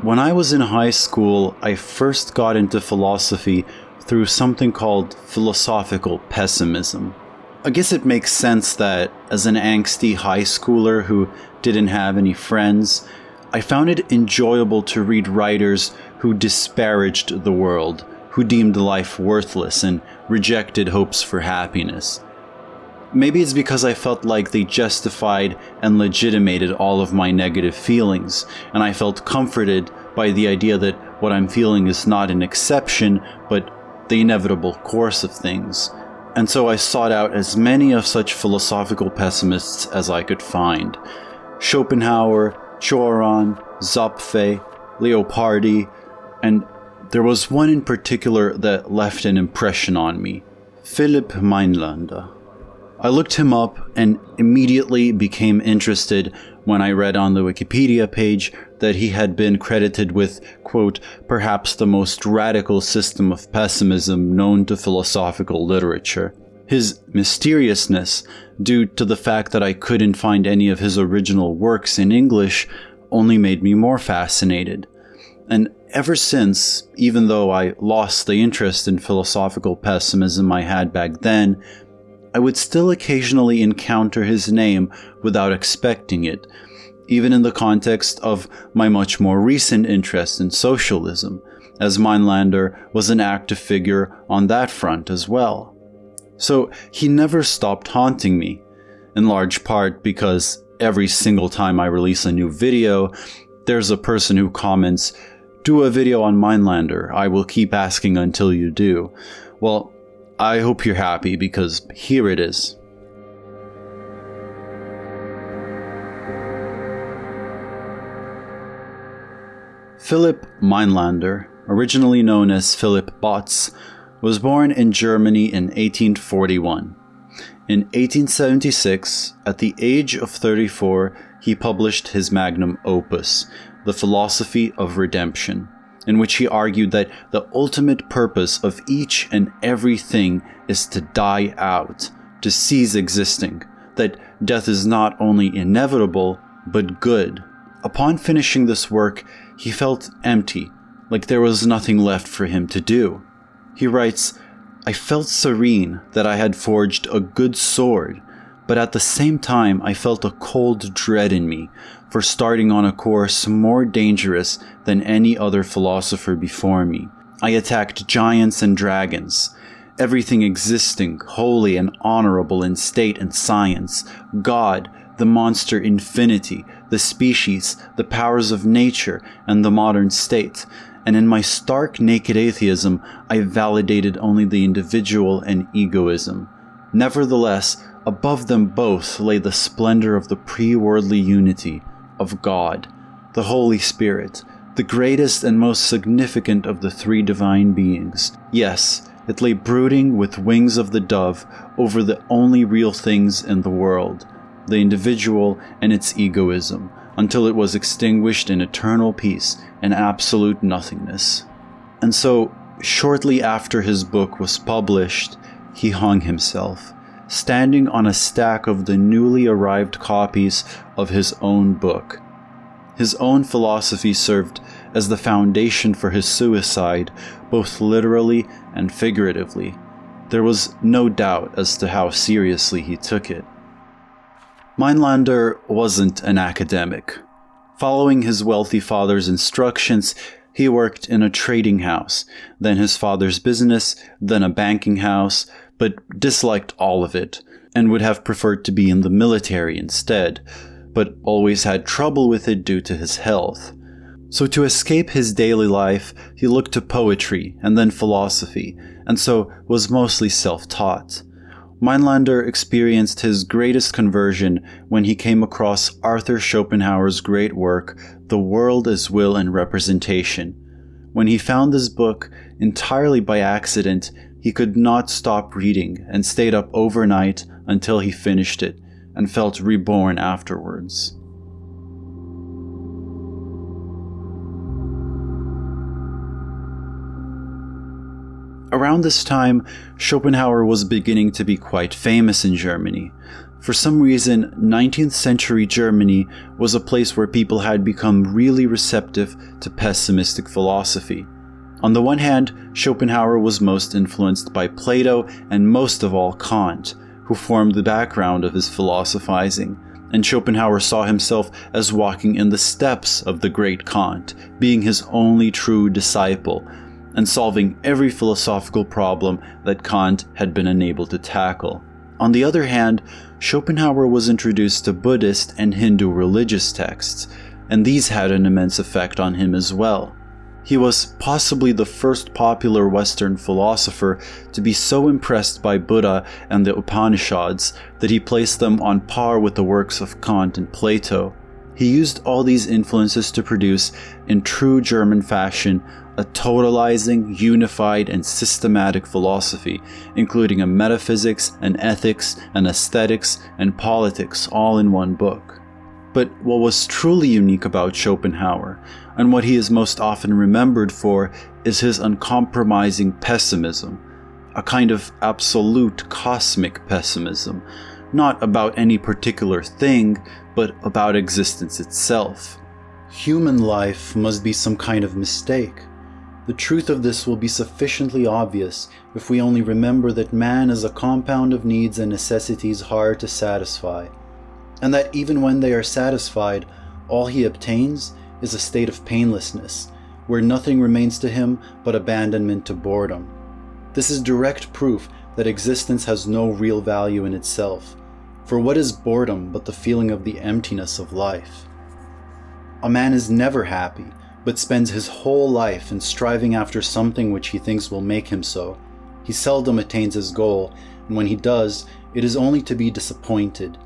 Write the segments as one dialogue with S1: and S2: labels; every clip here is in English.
S1: When I was in high school, I first got into philosophy through something called philosophical pessimism. I guess it makes sense that, as an angsty high schooler who didn't have any friends, I found it enjoyable to read writers who disparaged the world, who deemed life worthless and rejected hopes for happiness. Maybe it's because I felt like they justified and legitimated all of my negative feelings, and I felt comforted by the idea that what I'm feeling is not an exception, but the inevitable course of things. And so I sought out as many of such philosophical pessimists as I could find. Schopenhauer, Patron, Zopfe, Leopardi, and there was one in particular that left an impression on me, Philipp Mainländer. I looked him up and immediately became interested when I read on the Wikipedia page that he had been credited with, quote, perhaps the most radical system of pessimism known to philosophical literature. His mysteriousness, due to the fact that I couldn't find any of his original works in English, only made me more fascinated. And ever since, even though I lost the interest in philosophical pessimism I had back then, I would still occasionally encounter his name without expecting it, even in the context of my much more recent interest in socialism, as Mainländer was an active figure on that front as well. So he never stopped haunting me, in large part because every single time I release a new video, there's a person who comments, "Do a video on Mainländer, I will keep asking until you do." Well, I hope you're happy because here it is. Philipp Mainländer, originally known as Philipp Botz, was born in Germany in 1841. In 1876, at the age of 34, he published his magnum opus, The Philosophy of Redemption, in which he argued that the ultimate purpose of each and everything is to die out, to cease existing, that death is not only inevitable, but good. Upon finishing this work, he felt empty, like there was nothing left for him to do. He writes, "I felt serene that I had forged a good sword, but at the same time I felt a cold dread in me for starting on a course more dangerous than any other philosopher before me. I attacked giants and dragons, everything existing, holy and honorable in state and science, God, the monster infinity, the species, the powers of nature, and the modern state. And in my stark naked atheism, I validated only the individual and egoism. Nevertheless, above them both lay the splendor of the pre-worldly unity of God, the Holy Spirit, the greatest and most significant of the three divine beings. Yes, it lay brooding with wings of the dove over the only real things in the world, the individual and its egoism, until it was extinguished in eternal peace and absolute nothingness." And so, shortly after his book was published, he hung himself, standing on a stack of the newly arrived copies of his own book. His own philosophy served as the foundation for his suicide, both literally and figuratively. There was no doubt as to how seriously he took it. Mainländer wasn't an academic. Following his wealthy father's instructions, he worked in a trading house, then his father's business, then a banking house, but disliked all of it, and would have preferred to be in the military instead, but always had trouble with it due to his health. So to escape his daily life, he looked to poetry and then philosophy, and so was mostly self-taught. Mainländer experienced his greatest conversion when he came across Arthur Schopenhauer's great work, The World as Will and Representation. When he found this book, entirely by accident, he could not stop reading and stayed up overnight until he finished it, and felt reborn afterwards. Around this time, Schopenhauer was beginning to be quite famous in Germany. For some reason, 19th century Germany was a place where people had become really receptive to pessimistic philosophy. On the one hand, Schopenhauer was most influenced by Plato and most of all Kant, who formed the background of his philosophizing, and Schopenhauer saw himself as walking in the steps of the great Kant, being his only true disciple, and solving every philosophical problem that Kant had been unable to tackle. On the other hand, Schopenhauer was introduced to Buddhist and Hindu religious texts, and these had an immense effect on him as well. He was possibly the first popular Western philosopher to be so impressed by Buddha and the Upanishads that he placed them on par with the works of Kant and Plato. He used all these influences to produce, in true German fashion, a totalizing, unified, and systematic philosophy, including a metaphysics, an ethics, an aesthetics, and politics all in one book. But what was truly unique about Schopenhauer, and what he is most often remembered for, is his uncompromising pessimism, a kind of absolute cosmic pessimism, not about any particular thing, but about existence itself. Human life must be some kind of mistake. The truth of this will be sufficiently obvious if we only remember that man is a compound of needs and necessities hard to satisfy, and that even when they are satisfied, all he obtains is a state of painlessness, where nothing remains to him but abandonment to boredom. This is direct proof that existence has no real value in itself, for what is boredom but the feeling of the emptiness of life? A man is never happy, but spends his whole life in striving after something which he thinks will make him so. He seldom attains his goal, and when he does, it is only to be disappointed.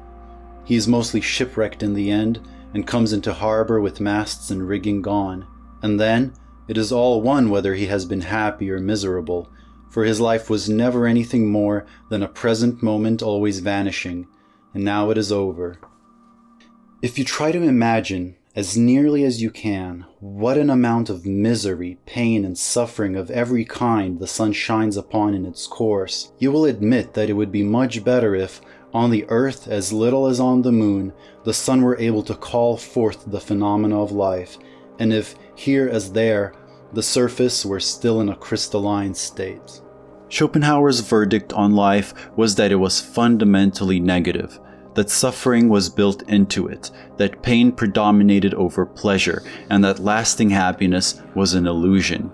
S1: He is mostly shipwrecked in the end, and comes into harbor with masts and rigging gone. And then, it is all one whether he has been happy or miserable, for his life was never anything more than a present moment always vanishing, and now it is over. If you try to imagine, as nearly as you can, what an amount of misery, pain, and suffering of every kind the sun shines upon in its course, you will admit that it would be much better if, on the earth as little as on the moon, the sun were able to call forth the phenomena of life, and if, here as there, the surface were still in a crystalline state. Schopenhauer's verdict on life was that it was fundamentally negative, that suffering was built into it, that pain predominated over pleasure, and that lasting happiness was an illusion.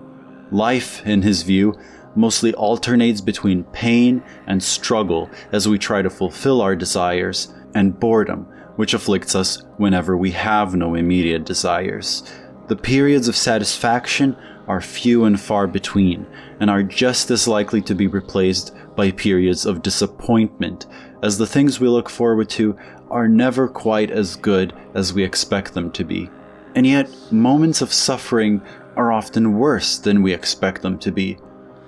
S1: Life, in his view, mostly alternates between pain and struggle as we try to fulfill our desires, and boredom, which afflicts us whenever we have no immediate desires. The periods of satisfaction are few and far between, and are just as likely to be replaced by periods of disappointment, as the things we look forward to are never quite as good as we expect them to be. And yet, moments of suffering are often worse than we expect them to be.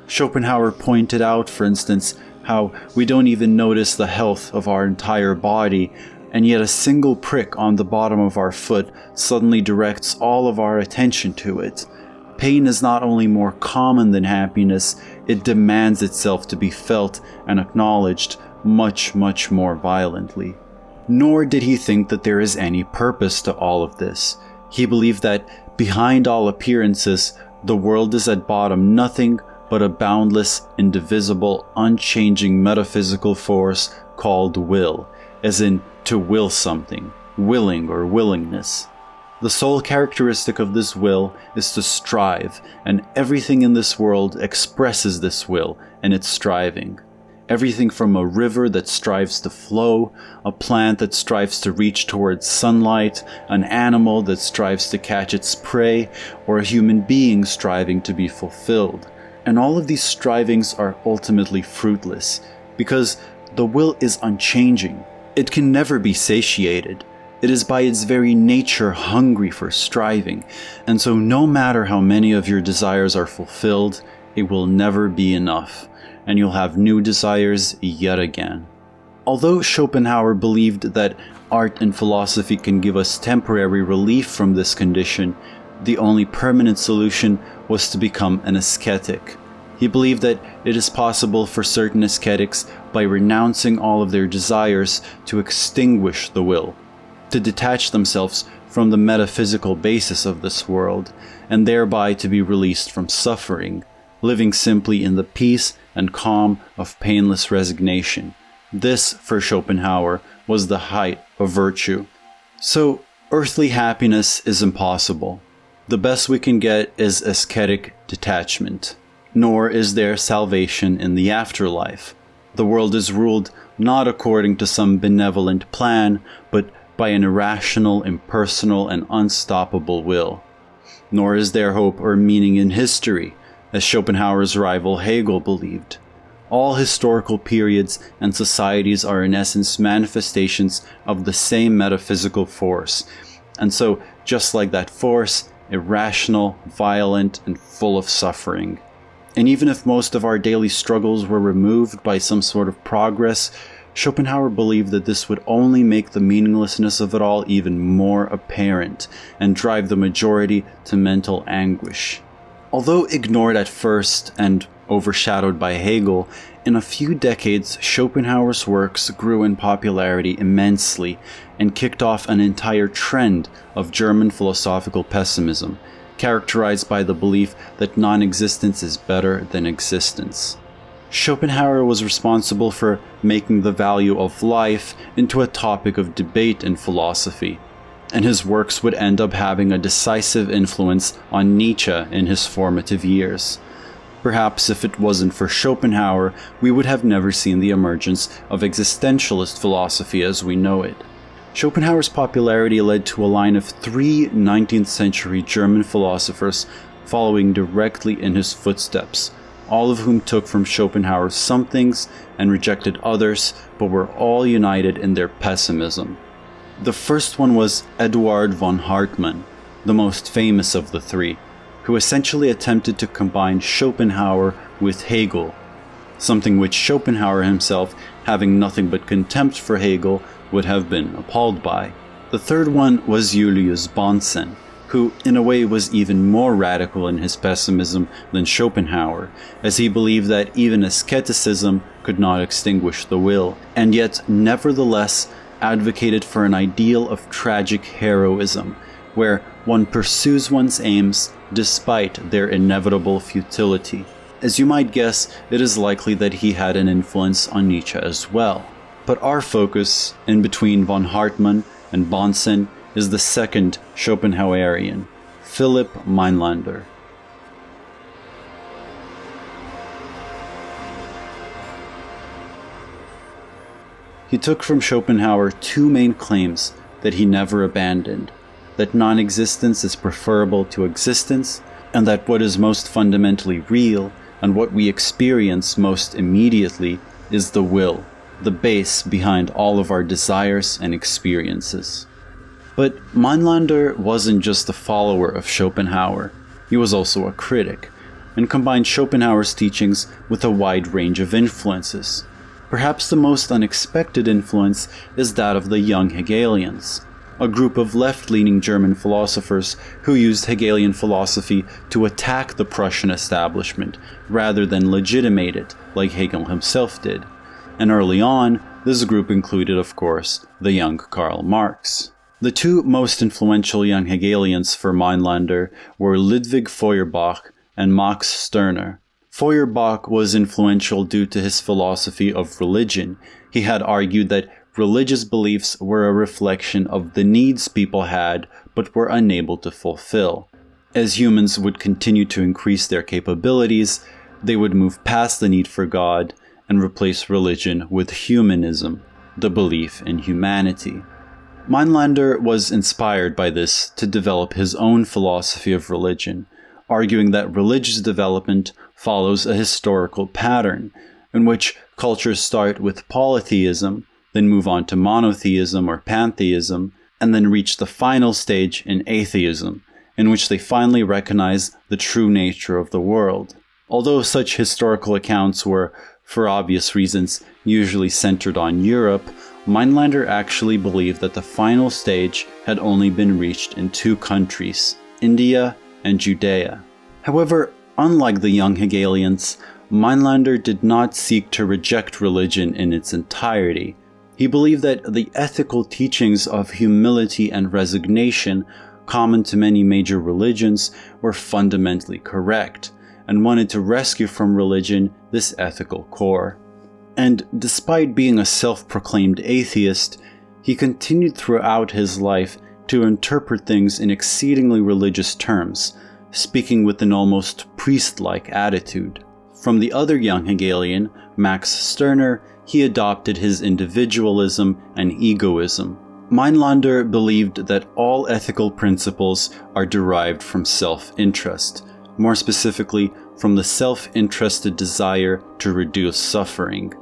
S1: Schopenhauer pointed out, for instance, how we don't even notice the health of our entire body, and yet a single prick on the bottom of our foot suddenly directs all of our attention to it. Pain is not only more common than happiness, it demands itself to be felt and acknowledged much, much more violently. Nor did he think that there is any purpose to all of this. He believed that behind all appearances, the world is at bottom nothing but a boundless, indivisible, unchanging metaphysical force called will, as in to will something, willing or willingness. The sole characteristic of this will is to strive, and everything in this world expresses this will and its striving. Everything from a river that strives to flow, a plant that strives to reach towards sunlight, an animal that strives to catch its prey, or a human being striving to be fulfilled. And all of these strivings are ultimately fruitless, because the will is unchanging. It can never be satiated. It is by its very nature hungry for striving, and so no matter how many of your desires are fulfilled, it will never be enough, and you'll have new desires yet again. Although Schopenhauer believed that art and philosophy can give us temporary relief from this condition, the only permanent solution was to become an ascetic. He believed that it is possible for certain ascetics, by renouncing all of their desires, to extinguish the will, to detach themselves from the metaphysical basis of this world, and thereby to be released from suffering, living simply in the peace and calm of painless resignation. This, for Schopenhauer, was the height of virtue. So, earthly happiness is impossible. The best we can get is ascetic detachment. Nor is there salvation in the afterlife. The world is ruled not according to some benevolent plan, but by an irrational, impersonal, and unstoppable will. Nor is there hope or meaning in history, as Schopenhauer's rival Hegel believed. All historical periods and societies are in essence manifestations of the same metaphysical force, and so, just like that force, irrational, violent, and full of suffering. And even if most of our daily struggles were removed by some sort of progress, Schopenhauer believed that this would only make the meaninglessness of it all even more apparent and drive the majority to mental anguish. Although ignored at first and overshadowed by Hegel, in a few decades Schopenhauer's works grew in popularity immensely and kicked off an entire trend of German philosophical pessimism, characterized by the belief that non-existence is better than existence. Schopenhauer was responsible for making the value of life into a topic of debate in philosophy, and his works would end up having a decisive influence on Nietzsche in his formative years. Perhaps if it wasn't for Schopenhauer, we would have never seen the emergence of existentialist philosophy as we know it. Schopenhauer's popularity led to a line of 3 19th century German philosophers following directly in his footsteps, all of whom took from Schopenhauer some things and rejected others, but were all united in their pessimism. The first one was Eduard von Hartmann, the most famous of the three, who essentially attempted to combine Schopenhauer with Hegel, something which Schopenhauer himself, having nothing but contempt for Hegel, would have been appalled by. The third one was Julius Bonsen, who in a way was even more radical in his pessimism than Schopenhauer, as he believed that even asceticism could not extinguish the will, and yet nevertheless advocated for an ideal of tragic heroism, where one pursues one's aims despite their inevitable futility. As you might guess, it is likely that he had an influence on Nietzsche as well. But our focus, in between von Hartmann and Bonsen, is the second Schopenhauerian, Philipp Mainländer. He took from Schopenhauer 2 main claims that he never abandoned: that non-existence is preferable to existence, and that what is most fundamentally real, and what we experience most immediately, is the will, the base behind all of our desires and experiences. But Mainländer wasn't just a follower of Schopenhauer, he was also a critic, and combined Schopenhauer's teachings with a wide range of influences. Perhaps the most unexpected influence is that of the young Hegelians, a group of left-leaning German philosophers who used Hegelian philosophy to attack the Prussian establishment rather than legitimate it like Hegel himself did. And early on, this group included, of course, the young Karl Marx. The 2 most influential young Hegelians for Mainländer were Ludwig Feuerbach and Max Stirner. Feuerbach was influential due to his philosophy of religion. He had argued that religious beliefs were a reflection of the needs people had but were unable to fulfill. As humans would continue to increase their capabilities, they would move past the need for God and replace religion with humanism, the belief in humanity. Mainländer was inspired by this to develop his own philosophy of religion, arguing that religious development follows a historical pattern, in which cultures start with polytheism, then move on to monotheism or pantheism, and then reach the final stage in atheism, in which they finally recognize the true nature of the world. Although such historical accounts were, for obvious reasons, usually centered on Europe, Mainländer actually believed that the final stage had only been reached in 2 countries, India and Judea. However, Unlike the young Hegelians, Mainländer did not seek to reject religion in its entirety. He believed that the ethical teachings of humility and resignation, common to many major religions, were fundamentally correct, and wanted to rescue from religion this ethical core. And despite being a self-proclaimed atheist, he continued throughout his life to interpret things in exceedingly religious terms, speaking with an almost priest-like attitude. From the other young Hegelian, Max Stirner, he adopted his individualism and egoism. Mainländer believed that all ethical principles are derived from self-interest, more specifically from the self-interested desire to reduce suffering.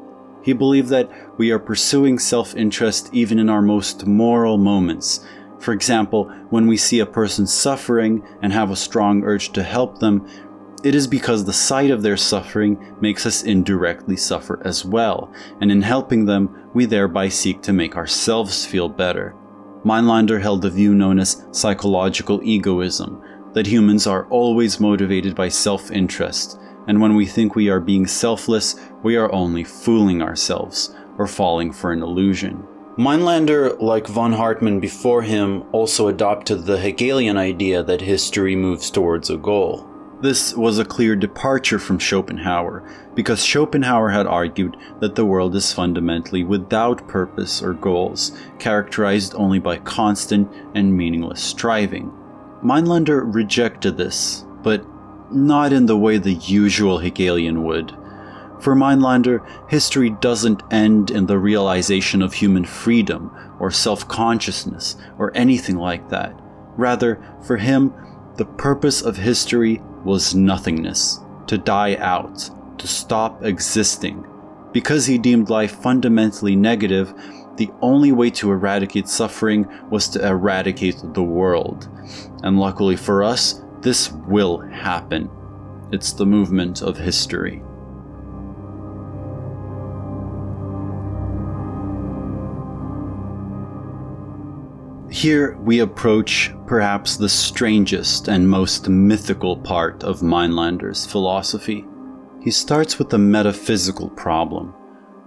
S1: He believed that we are pursuing self-interest even in our most moral moments. For example, when we see a person suffering and have a strong urge to help them, it is because the sight of their suffering makes us indirectly suffer as well, and in helping them, we thereby seek to make ourselves feel better. Mainländer held the view known as psychological egoism, that humans are always motivated by self-interest, and when we think we are being selfless, we are only fooling ourselves, or falling for an illusion. Mainländer, like von Hartmann before him, also adopted the Hegelian idea that history moves towards a goal. This was a clear departure from Schopenhauer, because Schopenhauer had argued that the world is fundamentally without purpose or goals, characterized only by constant and meaningless striving. Mainländer rejected this, but not in the way the usual Hegelian would. For Mainländer, history doesn't end in the realization of human freedom or self-consciousness or anything like that. Rather, for him, the purpose of history was nothingness, to die out, to stop existing. Because he deemed life fundamentally negative, the only way to eradicate suffering was to eradicate the world. And luckily for us, this will happen. It's the movement of history. Here we approach perhaps the strangest and most mythical part of Mainländer's philosophy. He starts with the metaphysical problem.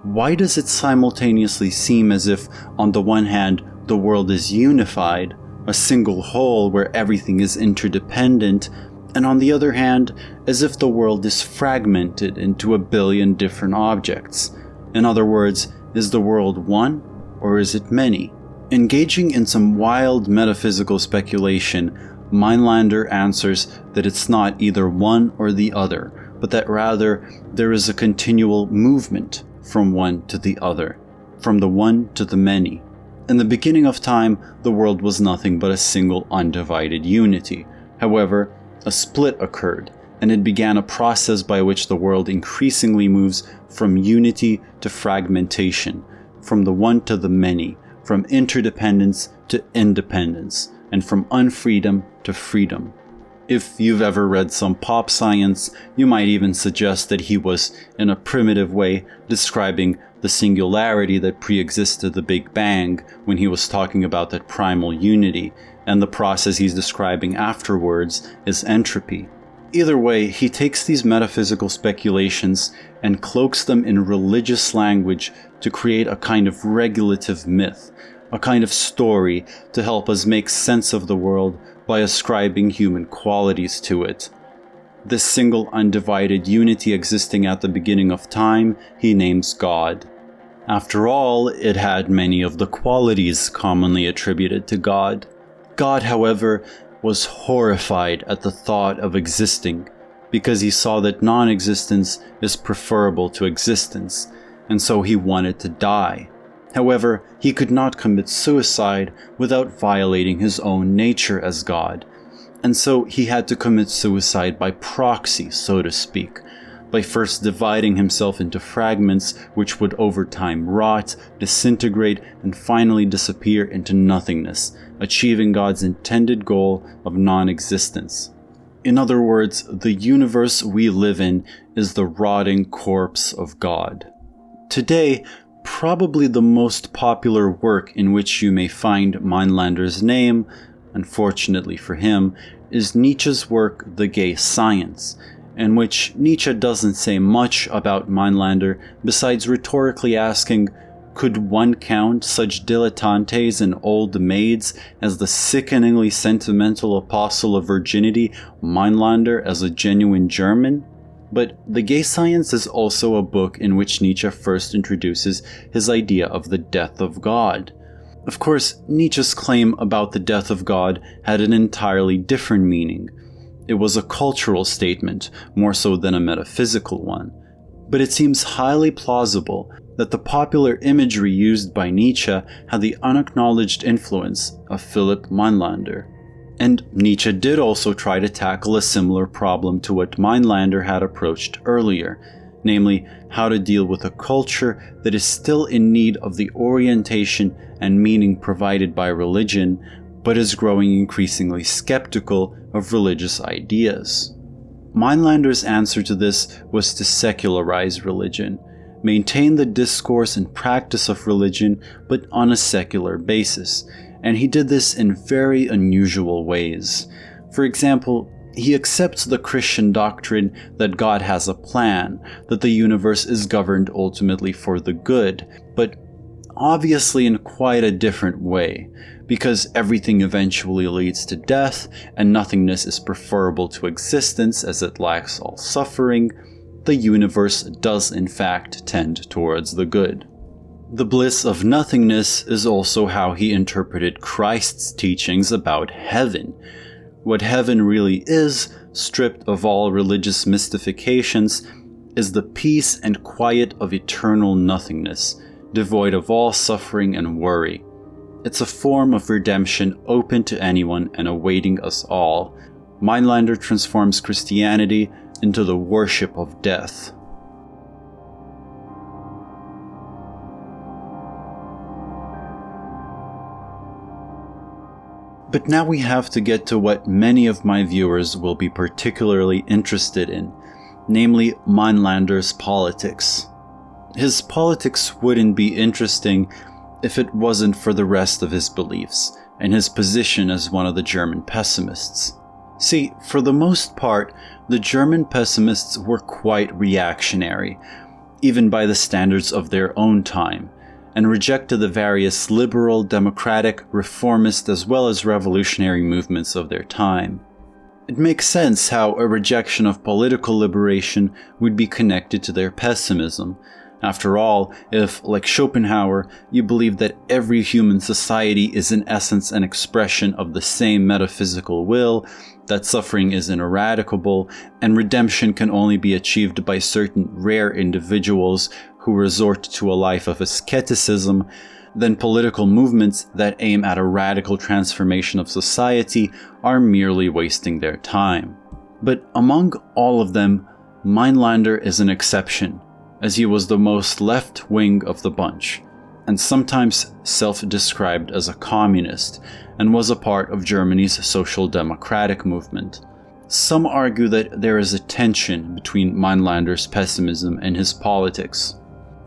S1: Why does it simultaneously seem as if, on the one hand, the world is unified, a single whole where everything is interdependent, and on the other hand, as if the world is fragmented into a billion different objects? In other words, is the world one, or is it many? Engaging in some wild metaphysical speculation, Mainländer answers that it's not either one or the other, but that rather there is a continual movement from one to the other, from the one to the many. In the beginning of time, the world was nothing but a single undivided unity. However, a split occurred, and it began a process by which the world increasingly moves from unity to fragmentation, from the one to the many, from interdependence to independence, and from unfreedom to freedom. If you've ever read some pop science, you might even suggest that he was, in a primitive way, describing the singularity that pre-existed the Big Bang when he was talking about that primal unity, and the process he's describing afterwards is entropy. Either way, he takes these metaphysical speculations and cloaks them in religious language to create a kind of regulative myth, a kind of story to help us make sense of the world by ascribing human qualities to it. This single undivided unity existing at the beginning of time, he names God. After all, it had many of the qualities commonly attributed to God. God, however, was horrified at the thought of existing, because he saw that non-existence is preferable to existence, and so he wanted to die. However, he could not commit suicide without violating his own nature as God, and so he had to commit suicide by proxy, so to speak, by first dividing himself into fragments which would over time rot, disintegrate, and finally disappear into nothingness, achieving God's intended goal of non-existence. In other words, the universe we live in is the rotting corpse of God. Today, probably the most popular work in which you may find Mainländer's name, unfortunately for him, is Nietzsche's work The Gay Science, in which Nietzsche doesn't say much about Mainländer besides rhetorically asking, could one count such dilettantes and old maids as the sickeningly sentimental apostle of virginity, Mainländer, as a genuine German? But The Gay Science is also a book in which Nietzsche first introduces his idea of the death of God. Of course, Nietzsche's claim about the death of God had an entirely different meaning. It was a cultural statement, more so than a metaphysical one. But it seems highly plausible that the popular imagery used by Nietzsche had the unacknowledged influence of Philipp Mainländer. And Nietzsche did also try to tackle a similar problem to what Mainländer had approached earlier, namely how to deal with a culture that is still in need of the orientation and meaning provided by religion, but is growing increasingly skeptical of religious ideas. Mainländer's answer to this was to secularize religion, maintain the discourse and practice of religion, but on a secular basis, and he did this in very unusual ways. For example, he accepts the Christian doctrine that God has a plan, that the universe is governed ultimately for the good, but obviously in quite a different way, because everything eventually leads to death, and nothingness is preferable to existence as it lacks all suffering. The universe does in fact tend towards the good. The bliss of nothingness is also how he interpreted Christ's teachings about heaven. What heaven really is, stripped of all religious mystifications, is the peace and quiet of eternal nothingness, devoid of all suffering and worry. It's a form of redemption open to anyone and awaiting us all. Mainländer transforms Christianity into the worship of death. But now we have to get to what many of my viewers will be particularly interested in, namely Mainländer's politics. His politics wouldn't be interesting if it wasn't for the rest of his beliefs and his position as one of the German pessimists. See, for the most part, the German pessimists were quite reactionary, even by the standards of their own time, and rejected the various liberal, democratic, reformist, as well as revolutionary movements of their time. It makes sense how a rejection of political liberation would be connected to their pessimism. After all, if, like Schopenhauer, you believe that every human society is in essence an expression of the same metaphysical will, that suffering is ineradicable, and redemption can only be achieved by certain rare individuals who resort to a life of asceticism, then political movements that aim at a radical transformation of society are merely wasting their time. But among all of them, Mainländer is an exception, as he was the most left-wing of the bunch, and sometimes self-described as a communist, and was a part of Germany's social democratic movement. Some argue that there is a tension between Mainländer's pessimism and his politics.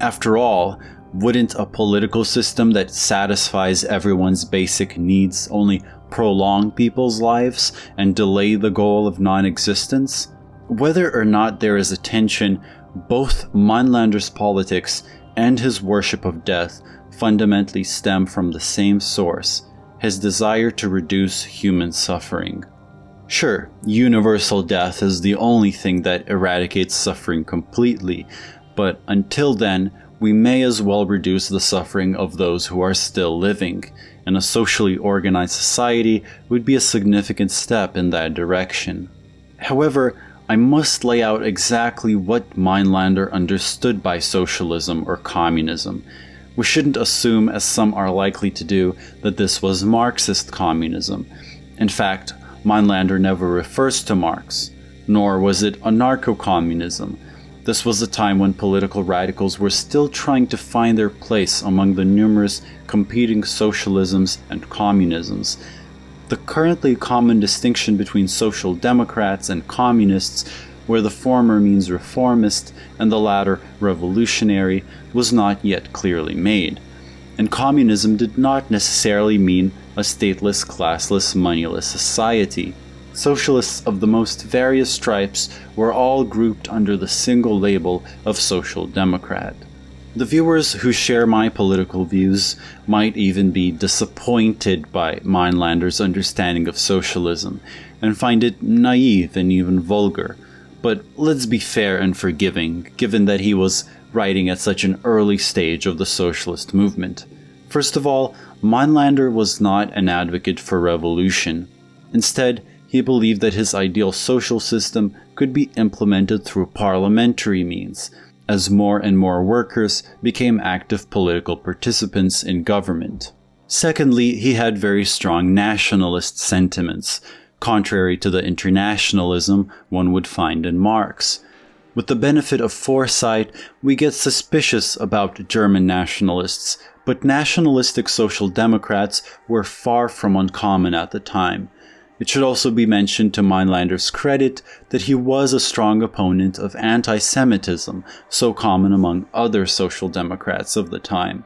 S1: After all, wouldn't a political system that satisfies everyone's basic needs only prolong people's lives and delay the goal of non-existence? Whether or not there is a tension, both Mainländer's politics and his worship of death fundamentally stem from the same source, his desire to reduce human suffering. Sure, universal death is the only thing that eradicates suffering completely, but until then, we may as well reduce the suffering of those who are still living, and a socially organized society would be a significant step in that direction. However, I must lay out exactly what Mainländer understood by socialism or communism. We shouldn't assume, as some are likely to do, that this was Marxist communism. In fact, Mainländer never refers to Marx, nor was it anarcho-communism. This was a time when political radicals were still trying to find their place among the numerous competing socialisms and communisms. The currently common distinction between social democrats and communists, where the former means reformist and the latter revolutionary, was not yet clearly made. And communism did not necessarily mean a stateless, classless, moneyless society. Socialists of the most various stripes were all grouped under the single label of Social Democrat. The viewers who share my political views might even be disappointed by Mainländer's understanding of socialism and find it naive and even vulgar. But let's be fair and forgiving, given that he was writing at such an early stage of the socialist movement. First of all, Mainländer was not an advocate for revolution. Instead, he believed that his ideal social system could be implemented through parliamentary means, as more and more workers became active political participants in government. Secondly, he had very strong nationalist sentiments, contrary to the internationalism one would find in Marx. With the benefit of foresight, we get suspicious about German nationalists, but nationalistic social democrats were far from uncommon at the time. It should also be mentioned to Mainländer's credit that he was a strong opponent of anti-Semitism, so common among other social democrats of the time.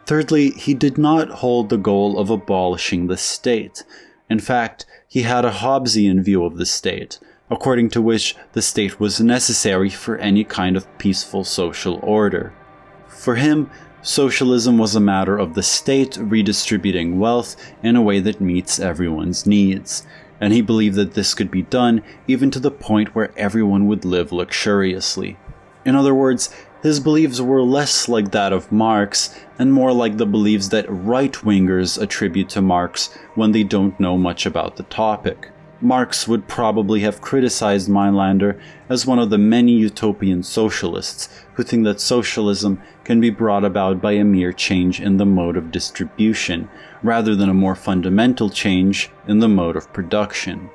S1: Thirdly, he did not hold the goal of abolishing the state. In fact, he had a Hobbesian view of the state, according to which the state was necessary for any kind of peaceful social order. For him, socialism was a matter of the state redistributing wealth in a way that meets everyone's needs, and he believed that this could be done even to the point where everyone would live luxuriously. In other words, his beliefs were less like that of Marx and more like the beliefs that right-wingers attribute to Marx when they don't know much about the topic. Marx would probably have criticized Mainländer as one of the many utopian socialists who think that socialism can be brought about by a mere change in the mode of distribution, rather than a more fundamental change in the mode of production.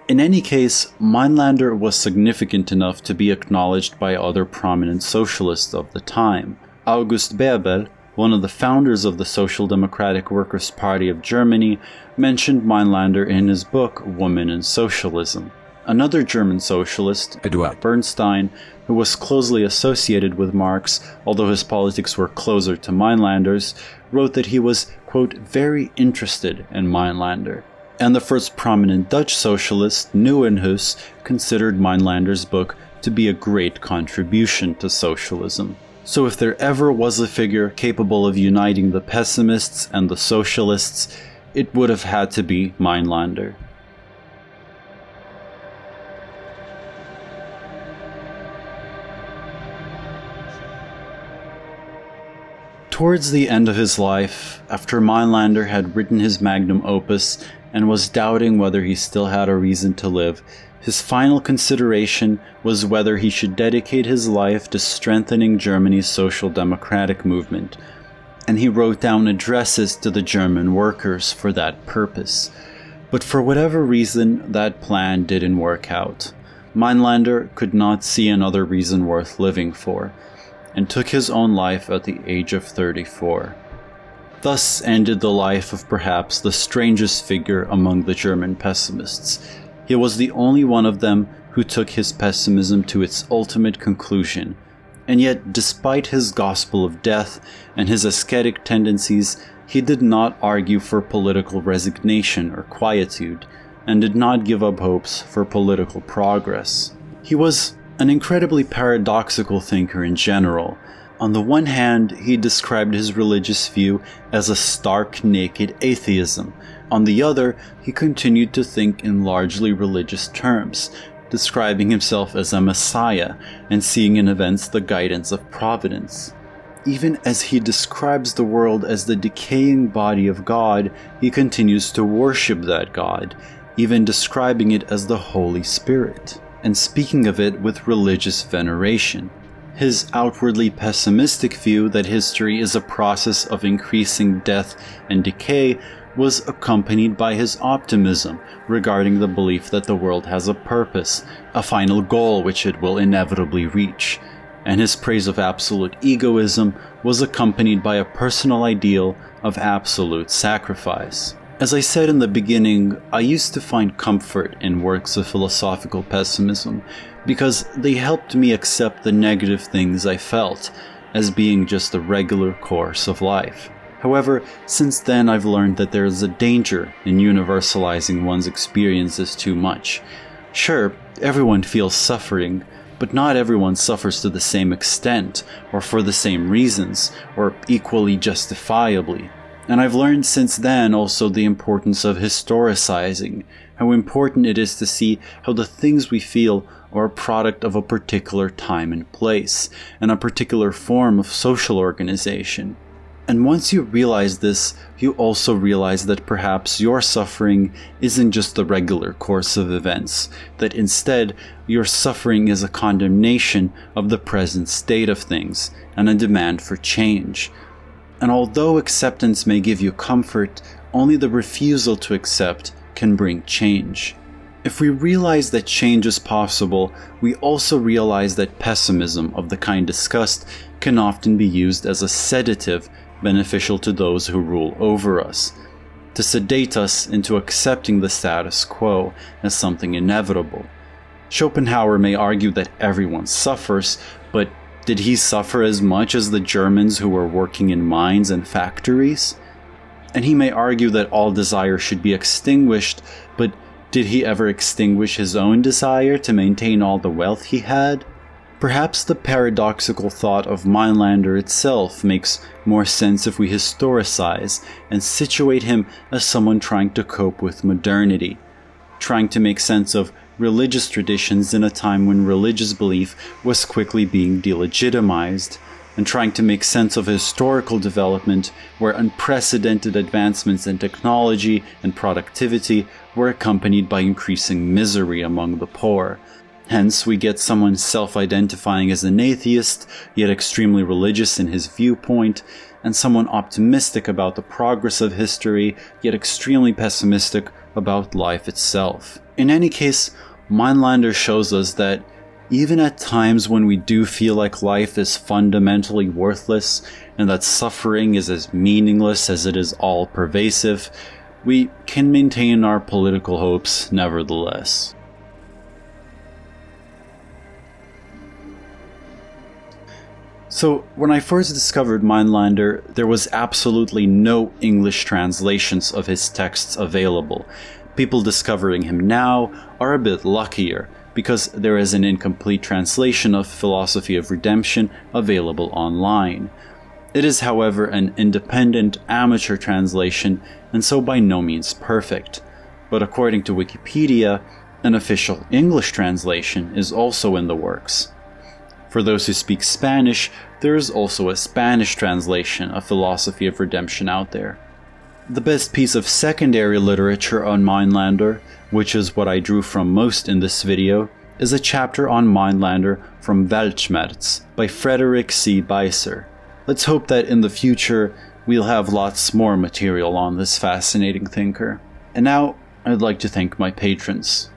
S1: In any case, Mainländer was significant enough to be acknowledged by other prominent socialists of the time. August Bebel, one of the founders of the Social Democratic Workers' Party of Germany, mentioned Mainländer in his book Woman and Socialism. Another German socialist, Eduard Bernstein, who was closely associated with Marx, although his politics were closer to Mainländer's, wrote that he was, quote, very interested in Mainländer. And the first prominent Dutch socialist, Nieuwenhuis, considered Mainländer's book to be a great contribution to socialism. So if there ever was a figure capable of uniting the pessimists and the socialists, it would have had to be Mainländer. Towards the end of his life, after Mainländer had written his magnum opus and was doubting whether he still had a reason to live, his final consideration was whether he should dedicate his life to strengthening Germany's social democratic movement, and he wrote down addresses to the German workers for that purpose. But for whatever reason, that plan didn't work out. Mainländer could not see another reason worth living for, and took his own life at the age of 34. Thus ended the life of perhaps the strangest figure among the German pessimists. He was the only one of them who took his pessimism to its ultimate conclusion, and yet despite his gospel of death and his ascetic tendencies, he did not argue for political resignation or quietude, and did not give up hopes for political progress. He was an incredibly paradoxical thinker in general. On the one hand, he described his religious view as a stark, naked atheism. On the other, he continued to think in largely religious terms, describing himself as a messiah and seeing in events the guidance of providence. Even as he describes the world as the decaying body of God, he continues to worship that God, even describing it as the Holy Spirit, and speaking of it with religious veneration. His outwardly pessimistic view that history is a process of increasing death and decay was accompanied by his optimism regarding the belief that the world has a purpose, a final goal which it will inevitably reach, and his praise of absolute egoism was accompanied by a personal ideal of absolute sacrifice. As I said in the beginning, I used to find comfort in works of philosophical pessimism because they helped me accept the negative things I felt as being just the regular course of life. However, since then I've learned that there is a danger in universalizing one's experiences too much. Sure, everyone feels suffering, but not everyone suffers to the same extent, or for the same reasons, or equally justifiably. And I've learned since then also the importance of historicizing, how important it is to see how the things we feel are a product of a particular time and place, and a particular form of social organization. And once you realize this, you also realize that perhaps your suffering isn't just the regular course of events, that instead your suffering is a condemnation of the present state of things and a demand for change. And although acceptance may give you comfort, only the refusal to accept can bring change. If we realize that change is possible, we also realize that pessimism of the kind discussed can often be used as a sedative beneficial to those who rule over us, to sedate us into accepting the status quo as something inevitable. Schopenhauer may argue that everyone suffers, but did he suffer as much as the Germans who were working in mines and factories? And he may argue that all desire should be extinguished, but did he ever extinguish his own desire to maintain all the wealth he had? Perhaps the paradoxical thought of Mainländer itself makes more sense if we historicize and situate him as someone trying to cope with modernity, trying to make sense of religious traditions in a time when religious belief was quickly being delegitimized, and trying to make sense of historical development where unprecedented advancements in technology and productivity were accompanied by increasing misery among the poor. Hence, we get someone self-identifying as an atheist, yet extremely religious in his viewpoint, and someone optimistic about the progress of history, yet extremely pessimistic about life itself. In any case, Mainländer shows us that even at times when we do feel like life is fundamentally worthless and that suffering is as meaningless as it is all-pervasive, we can maintain our political hopes nevertheless. So, when I first discovered Mainländer, there was absolutely no English translations of his texts available. People discovering him now are a bit luckier, because there is an incomplete translation of Philosophy of Redemption available online. It is, however, an independent, amateur translation, and so by no means perfect. But according to Wikipedia, an official English translation is also in the works. For those who speak Spanish, there is also a Spanish translation of Philosophy of Redemption out there. The best piece of secondary literature on Mainländer, which is what I drew from most in this video, is a chapter on Mainländer from Weltschmerz by Frederick C. Beiser. Let's hope that in the future we'll have lots more material on this fascinating thinker. And now, I'd like to thank my patrons.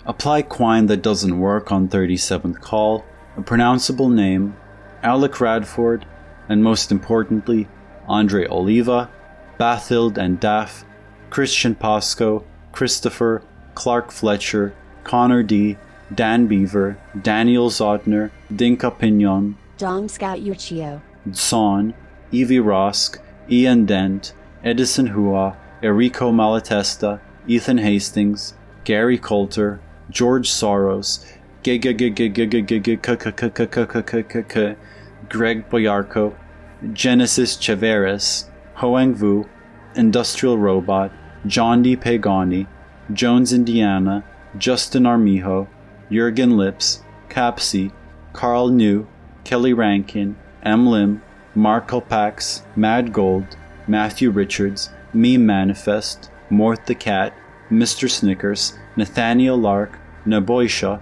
S1: Apply Quine That Doesn't Work on 37th Call, A Pronounceable Name, Alec Radford, and most importantly, Andre Oliva, Bathild and Daff, Christian Pasco, Christopher, Clark Fletcher, Connor D., Dan Beaver, Daniel Zotner, Dinka Pignon,
S2: Dom Scout Yuchio,
S1: Son, Evie Rosk, Ian Dent, Edison Hua, Enrico Malatesta, Ethan Hastings, Gary Coulter, George Soros, Greg Boyarko, Genesis Chaveres, Hoang Vu, Industrial Robot, John D. Pagani, Jones Indiana, Justin Armijo, Jurgen Lips, Capsi, Carl New, Kelly Rankin, M. Lim, Mark Alpax, Mad Gold, Matthew Richards, Meme Manifest, Mort the Cat, Mr. Snickers, Nathaniel Lark, Naboisha,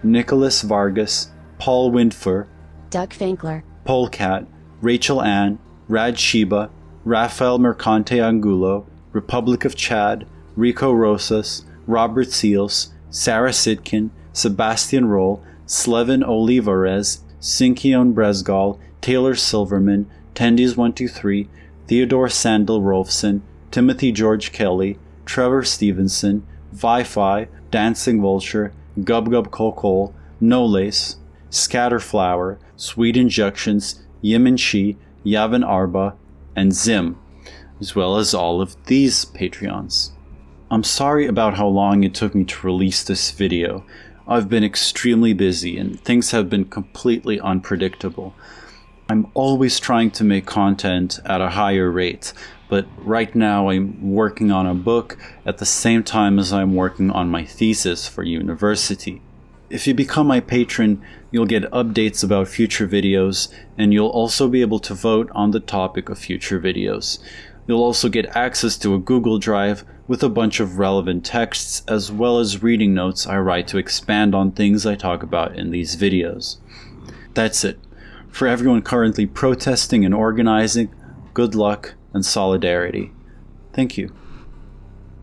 S1: Nicholas Vargas, Paul Windfer,
S2: Doug Finkler,
S1: Polecat, Rachel Ann, Rad Sheba, Rafael Mercante Angulo, Republic of Chad, Rico Rosas, Robert Seals, Sarah Sitkin, Sebastian Roll, Slevin Olivares, Sinkion Bresgal, Taylor Silverman, Tendies123, Theodore Sandel Rolfson, Timothy George Kelly, Trevor Stevenson, Vi-Fi, Dancing Vulture, Gub Gub Kokol, No Lace, Scatterflower, Sweet Injections, Yimin Shi, Yavin Arba, and Zim. as well as all of these Patreons. I'm sorry about how long it took me to release this video. I've been extremely busy and things have been completely unpredictable. I'm always trying to make content at a higher rate, but right now I'm working on a book at the same time as I'm working on my thesis for university. If you become my patron, you'll get updates about future videos, and you'll also be able to vote on the topic of future videos. You'll also get access to a Google Drive with a bunch of relevant texts, as well as reading notes I write to expand on things I talk about in these videos. That's it. For everyone currently protesting and organizing, good luck and solidarity. Thank you.